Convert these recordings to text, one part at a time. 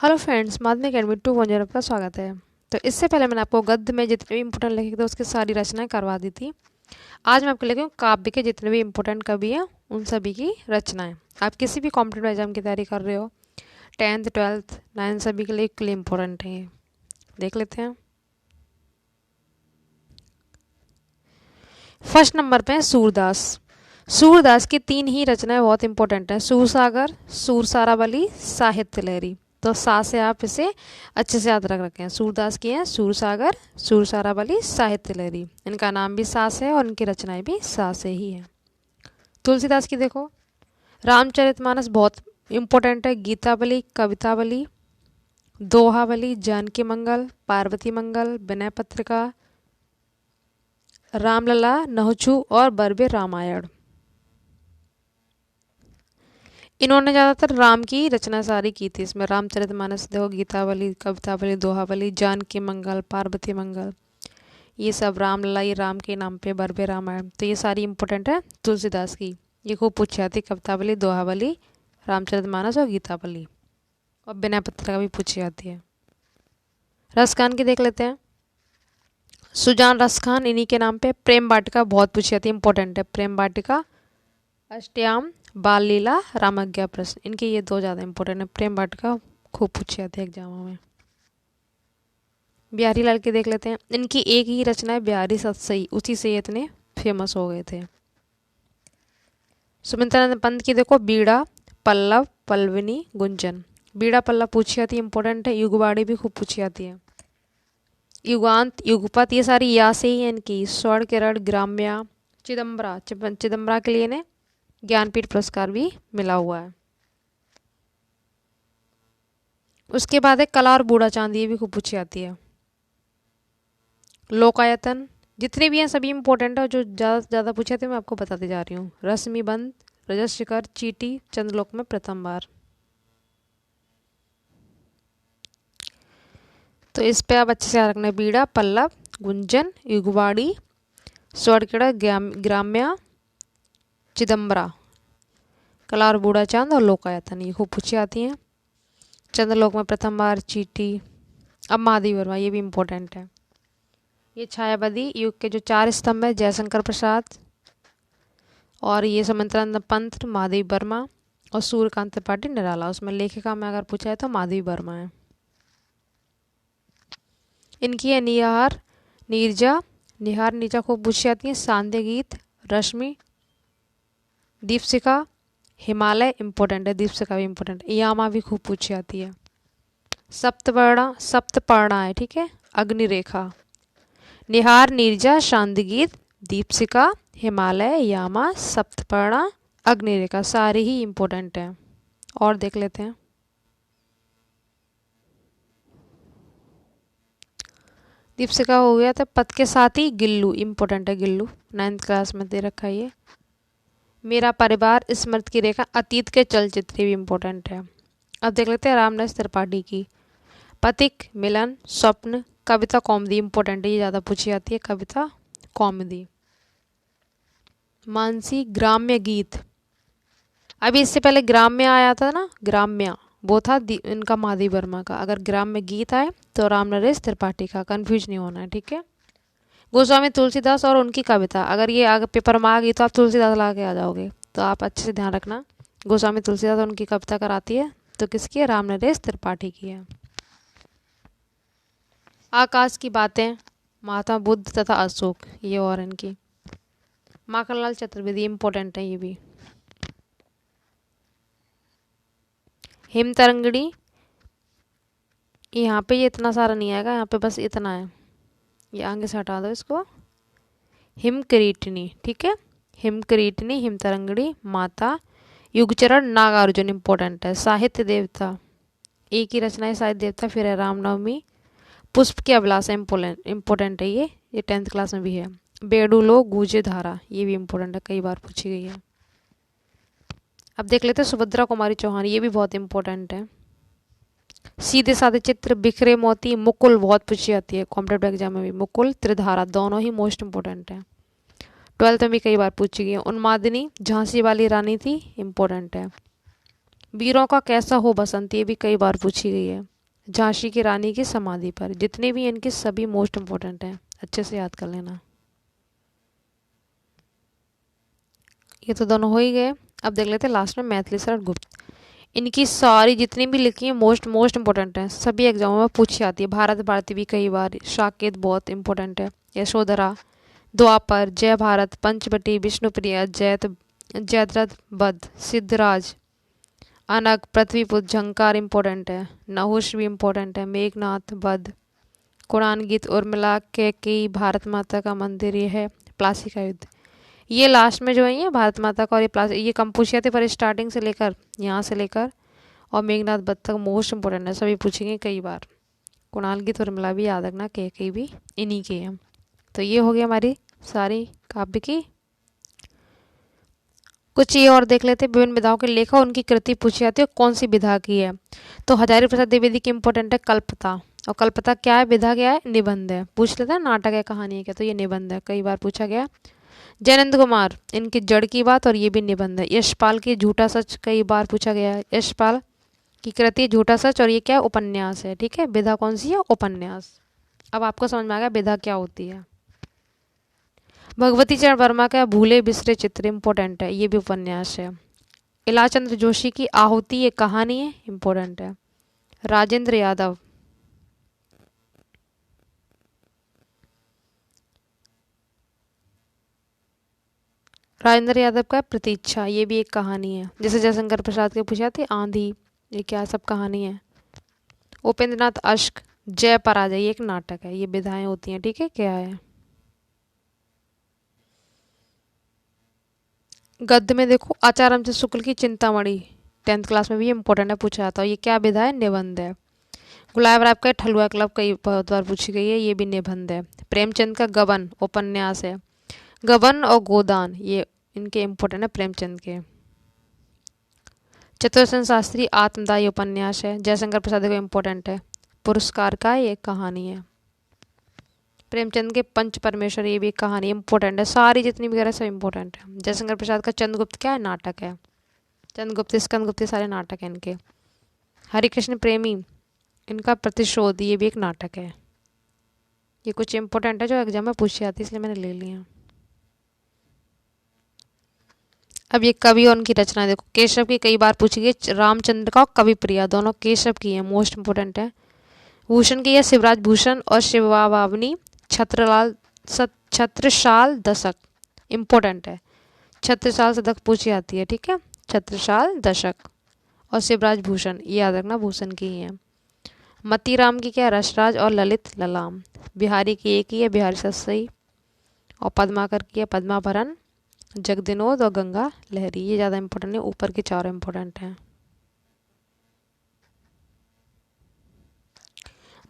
Hello friends, माध्यमिक academy 2.0 आपका स्वागत है। तो इससे पहले मैंने आपको गद्य में जितने भी इंपॉर्टेंट लिखे थे उसकी सारी रचनाएं करवा दी थी। आज मैं आपको लेके काव्य के जितने भी इंपॉर्टेंट कवि हैं उन सभी की रचनाएं। आप किसी भी कॉम्पिटेटिव एग्जाम की तैयारी कर रहे हो, 10th 12th 9th सभी के लिए इंपॉर्टेंट है। ये देख लेते हैं। फर्स्ट नंबर पे है सूरदास। सूरदास की 3 ही रचनाएं बहुत इंपॉर्टेंट हैं, सूरसागर, सूरसारावली, साहित्य लहरी। तो सा से आप इसे अच्छे से याद रख रखें। सूरदास की हैं सूरसागर, सूरसारावली, साहित्य लहरी। इनका नाम भी सा से है और इनकी रचनाएं भी सा से ही है। तुलसीदास की देखो, रामचरितमानस बहुत इंपॉर्टेंट है, गीतावली, कवितावली, दोहावली, जानकी मंगल, पार्वती मंगल, विनय पत्रिका, रामलला, नहुछु और बरबे रामायण। इन्होंने ज़्यादातर राम की रचना सारी की थी। इसमें रामचरितमानस देखो, गीतावली, कवितावली, दोहावली, जानकी मंगल, पार्वती मंगल, ये सब रामलला, ये राम के नाम पे, बरबे रामायण। तो ये सारी इंपॉर्टेंट है तुलसीदास की। ये खूब पूछी जाती है, कवितावली, दोहावली, रामचरितमानस और गीतावली। और विनय पत्रिका भी पूछी जाती है। रसखान की देख लेते हैं। सुजान रसखान, इन्हीं के नाम पे। प्रेम वाटिका बहुत पूछी जाती है, इंपॉर्टेंट है। प्रेम वाटिका, अष्टयाम, बाल लीला, रामज्ञा प्रश्न, इनके ये 2 ज़्यादा इंपॉर्टेंट है। प्रेम वाटिका खूब पूछी जाती है एग्जामों में। बिहारी लाल की देख लेते हैं। इनकी एक ही रचना है, बिहारी सतसई, उसी से ये इतने फेमस हो गए थे। सुमित्रानंद पंत की देखो, बीड़ा, पल्लव, पल्लविनी, गुंजन। बीड़ा पल्लव पूछी जाती है, इंपॉर्टेंट है। युगवाड़ी भी खूब पूछी जाती है। युगांत, युगपत, ये सारी या से ही है इनकी। स्वर्ण किरण, ग्राम्या, चिदम्बरा, चिदम्बरा के लिए इन्हें ज्ञानपीठ पुरस्कार भी मिला हुआ है। उसके बाद है कला और बूढ़ा चांद, ये भी खूब पूछी जाती है। लोकायतन, जितने भी हैं सभी इंपॉर्टेंट है। जो ज़्यादा से ज़्यादा पूछे थे मैं आपको बताती जा रही हूँ। रश्मि बंद, रजत शिखर, चीटी, चंद्रलोक में प्रथम बार। तो इस पे आप अच्छे से याद रखना है। बीड़ा, पल्लव, गुंजन, युगवाड़ी, स्वर्णकिरण, ग्राम्या, चिदम्बरा, कला और बूढ़ा चांद और लोकायतन, ये खूब पूछी आती हैं। चंद्रलोक में प्रथम बार, चीटी। अब महादेवी वर्मा, ये भी इम्पोर्टेंट है। ये छायावादी युग के जो 4 स्तंभ है, जयशंकर प्रसाद और ये सुमित्रानंद पंत, महादेवी वर्मा और सूर्यकांत त्रिपाठी निराला। उसमें लेखिका में अगर पूछा है तो महादेवी वर्मा है। इनकी है निहार नीरजा, निहार नीरजा खूब पूछी जाती है। सांध्य गीत, रश्मि, दीपशिखा, हिमालय इंपॉर्टेंट है। दीपशिखा भी इंपॉर्टेंट है। यामा भी खूब पूछी जाती है। सप्तपर्णा, सप्तपर्णा है, ठीक है। अग्निरेखा, निहार नीरजा, शांति गीत, दीपशिखा, हिमालय, यामा, सप्तपर्णा, अग्निरेखा, सारे ही इंपॉर्टेंट हैं। और देख लेते हैं। दीपशिखा हो गया था। पद के साथ ही गिल्लू इंपॉर्टेंट है। गिल्लू 9th क्लास में दे रखा है ये। मेरा परिवार, स्मृति की रेखा, अतीत के चलचित्र भी इंपॉर्टेंट है। अब देख लेते हैं रामदास त्रिपाठी की। पथिक, मिलन, स्वप्न, कविता कौमुदी इंपॉर्टेंट है, ये ज़्यादा पूछी जाती है। कविता कौमुदी। मानसी, ग्राम्य गीत। अभी इससे पहले ग्राम्य आया था ना, ग्राम्य वो था इनका महादेवी वर्मा का। अगर ग्राम्य गीत आए तो रामनरेश त्रिपाठी का, कंफ्यूज नहीं होना है, ठीक है। गोस्वामी तुलसीदास और उनकी कविता, अगर ये आगे पेपर में आ गई तो आप तुलसीदास ला के आ जाओगे। तो आप अच्छे से ध्यान रखना, गोस्वामी तुलसीदास और उनकी कविता कराती है तो किसकी है? रामनरेश त्रिपाठी की है। आकाश की बातें, महात्मा बुद्ध तथा अशोक, ये और इनकी। माखनलाल चतुर्वेदी इंपॉर्टेंट है ये भी। हिमतरंगिणी, यहाँ पे ये इतना सारा नहीं आएगा, यहाँ पे बस इतना है, ये आगे से हटा दो इसको। हिमकरीटनी, ठीक है। हिमकरीटनी, हिमतरंगिणी, माता, युगचरण, नागार्जुन इंपॉर्टेंट है। साहित्य देवता, एक ही रचना है साहित्य देवता। फिर है रामनवमी। पुष्प की अभिलाषा इंपॉर्टेंट है ये 10th क्लास में भी है। बेडुलो, गूंजे धारा, ये भी इंपॉर्टेंट है, कई बार पूछी गई है। अब देख लेते हैं सुभद्रा कुमारी चौहान, ये भी बहुत इंपॉर्टेंट है। सीधे साधे चित्र, बिखरे मोती, मुकुल बहुत पूछी जाती है कॉम्पिटेटिव एग्जाम में भी। मुकुल, त्रिधारा, दोनों ही मोस्ट इंपॉर्टेंट है। 12th में भी कई बार पूछी गई है। उन्मादिनी, झांसी वाली रानी थी, इंपॉर्टेंट है। वीरों का कैसा हो बसंत, ये भी कई बार पूछी गई है। झांसी की रानी की समाधि पर। जितने भी इनके सभी मोस्ट इम्पोर्टेंट हैं, अच्छे से याद कर लेना। ये तो दोनों हो ही गए। अब देख लेते हैं लास्ट में मैथिली शरण गुप्त। इनकी सारी जितनी भी लिखी हैं मोस्ट मोस्ट इंपॉर्टेंट हैं, सभी एग्जामों में पूछी आती है। भारत भारती भी कई बार, साकेत बहुत इंपॉर्टेंट है, यशोधरा, द्वापर, जय भारत, पंचवटी, विष्णुप्रिया, जयद्रथ वध, सिद्धराज, अनग, पृथ्वीपुत्र, झंकार इंपॉर्टेंट है, नहुष भी इंपॉर्टेंट है, मेघनाथ वध, कुरान गीत, उर्मिला, कैकेयी, भारत माता का मंदिर, ये है प्लासी का युद्ध। ये लास्ट में जो है ये भारत माता का, और ये प्लासी, ये कम पूछे थे पर स्टार्टिंग से लेकर यहाँ से लेकर और मेघनाथ वध तक मोस्ट इंपॉर्टेंट है, सभी पूछेंगे कई बार। कुणाल गीत, उर्मिला भी याद रखना, कैकेयी भी इन्हीं के हैं। तो ये हो गई हमारी सारी काव्य की। कुछ ये और देख लेते हैं, विभिन्न विधाओं के लेखक, उनकी कृति पूछी जाती है, कौन सी विधा की है। तो हजारी प्रसाद द्विवेदी की इंपॉर्टेंट है कल्पता। और कल्पता क्या है, विधा क्या है, निबंध है। पूछ लेता है नाटक है, कहानी है क्या, तो ये निबंध है, कई बार पूछा गया। जयनंद कुमार, इनकी जड़ की बात, और ये भी निबंध है। यशपाल की झूठा सच, कई बार पूछा गया है। यशपाल की कृति झूठा सच, और ये क्या है, उपन्यास है। ठीक है, विधा कौन सी है, उपन्यास। अब आपको समझ में आ गया विधा क्या होती है। भगवती चरण वर्मा का भूले बिसरे चित्र इंपॉर्टेंट है, ये भी उपन्यास है। इलाचंद्र जोशी की आहुति, ये कहानी है, इंपॉर्टेंट है। राजेंद्र यादव, राजेंद्र यादव का प्रतीक्षा, ये भी एक कहानी है। जैसे जयशंकर प्रसाद के पूछा थे आंधी, ये क्या सब कहानी है। उपेंद्रनाथ अश्क, जय पराजय, ये एक नाटक है। ये विधाएं होती हैं, ठीक है, क्या है। गद्य में देखो, आचार्य से शुक्ल की चिंतामणि, 10th क्लास में भी इंपॉर्टेंट है, पूछा जाता है। ये क्या विधा है, निबंध है। गुलाब राय का ठलुआ क्लब, कई बहुत बार पूछी गई है, ये भी निबंध है। प्रेमचंद का गबन, उपन्यास है। गबन और गोदान, ये इनके इंपॉर्टेंट है, प्रेमचंद के। चतुर्सेन शास्त्री, आत्मदायी उपन्यास है। जयशंकर प्रसाद को इंपॉर्टेंट है, पुरस्कार का, ये कहानी है। प्रेमचंद के पंच परमेश्वर, ये भी एक कहानी इंपॉर्टेंट है। सारी जितनी वगैरह सब इंपॉर्टेंट है। जयशंकर प्रसाद का चंद्रगुप्त क्या है, नाटक है। चंद्रगुप्त, स्कंदगुप्त, सारे नाटक हैं इनके। हरिकृष्ण प्रेमी, इनका प्रतिशोध, ये भी एक नाटक है। ये कुछ इंपॉर्टेंट है जो एग्जाम में पूछी जाती है, इसलिए मैंने ले लिया। अब ये कवि और उनकी रचना देखो। केशव की कई बार पूछी गई, रामचंद्र का और कवि प्रिया, दोनों केशव की है, मोस्ट इंपॉर्टेंट है। भूषण की है शिवराज भूषण और शिवावावनी। छत्रसाल दशक, इंपॉर्टेंट है। छत्रसाल दशक पूछी जाती है, ठीक है, छत्रसाल दशक। और शिवराज भूषण, ये याद रखना, भूषण की ही है। मतीराम की क्या है, रसराज और ललित ललाम। बिहारी की एक ही है, बिहारी सस्सई। और पद्माकर की है, पद्माभरण, जगदिनोद और गंगा लहरी, ये ज़्यादा इंपॉर्टेंट है, ऊपर के चार इंपॉर्टेंट हैं।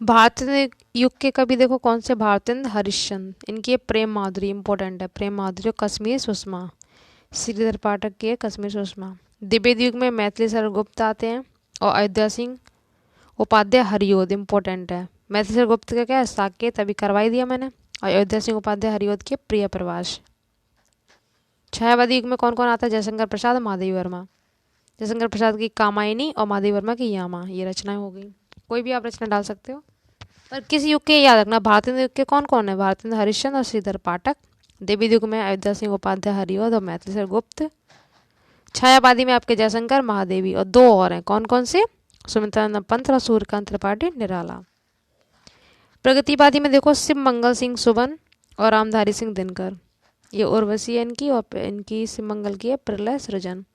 भारतीय युग के कवि देखो कौन से, भारतेंद्र हरिश्चंद्र, इनकी प्रेम माधुरी इंपॉर्टेंट है, प्रेम माधुरी। और कश्मीर सुषमा, श्रीधर पाठक की है कश्मीर सुषमा। द्विवेदी युग में मैथिली शरण गुप्त आते हैं, और अयोध्या सिंह उपाध्याय हरिओद, इंपॉर्टेंट है। मैथिली शरण गुप्त का क्या है, साकेत, अभी करवाई दिया मैंने। और अयोध्या सिंह उपाध्याय हरिओद के प्रिय प्रवास। छायावादी युग में कौन कौन आता है, जयशंकर प्रसाद, माधवी वर्मा। जयशंकर प्रसाद की कामायनी और माधवी वर्मा की यामा, ये रचनाएं हो गई। कोई भी आप रचना डाल सकते हो, पर किस युग के याद रखना। भारतेंद्र युग के कौन कौन है, भारतेंद्र हरिश्चंद्र और श्रीधर पाठक। द्विवेदी युग में अयोध्या सिंह उपाध्याय हरिओद और मैथिली शरण गुप्त। छायावादी में आपके जयशंकर, महादेवी, और दो और हैं, कौन कौन से, सुमित्रानंद पंत और सूर्यकांत त्रिपाठी निराला। प्रगतिवादी में देखो, शिव मंगल सिंह सुबन और रामधारी सिंह दिनकर, ये उर्वशी है इनकी, और इनकी शिव मंगल की है प्रलय सृजन।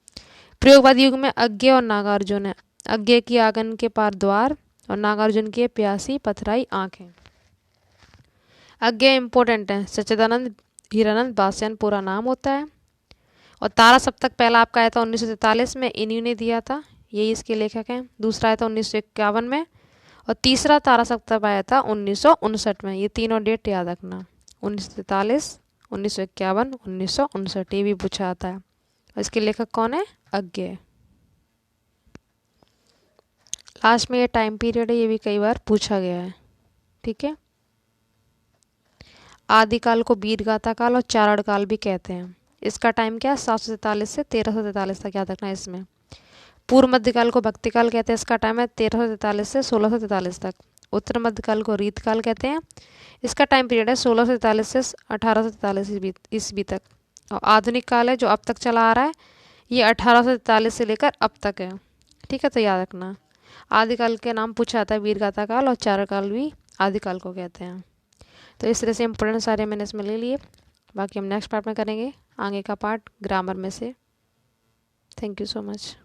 प्रयोगवादी युग में अज्ञे और नागार्जुन है। अज्ञे की आंगन के पार द्वार, और नागार्जुन की है प्यासी पथराई आंखें। अज्ञे इंपॉर्टेंट है, सच्चिदानंद हीरानंद बासियान पूरा नाम होता है। और तारा सप्तक पहला आपका आया था 1943 में, इन्हीं ने दिया था, यही इसके लेखक हैं। दूसरा आया था 1951 में, और तीसरा तारा सप्तक आया था 1959 में। ये तीनों डेट याद रखना, 1943, 1951, 1959, ये भी पूछा आता है। और इसके लेखक कौन है, अज्ञे। लास्ट में ये टाइम पीरियड है, ये भी कई बार पूछा गया है, ठीक है। आदिकाल को वीरगाथा काल और चारण काल भी कहते हैं। इसका टाइम क्या है, 747 से 1343 तक, याद रखना है इसमें। पूर्व मध्यकाल को भक्तिकाल कहते हैं, इसका टाइम है 1343 से 1643 तक। उत्तर मध्यकाल को रीतकाल कहते हैं, इसका टाइम पीरियड है 1643 से 1843 ईस्वी तक। और आधुनिक काल है जो अब तक चला आ रहा है, ये 1843 से लेकर अब तक है। ठीक है, तो याद रखना। आदिकाल के नाम पूछा जाता है वीरगाथा काल, और चारकाल भी आदिकाल को कहते हैं। तो इस तरह से इंपॉर्टेंट सारे मैंने इसमें ले लिए, बाकी हम नेक्स्ट पार्ट में करेंगे आगे का पार्ट ग्रामर में से। Thank you so much.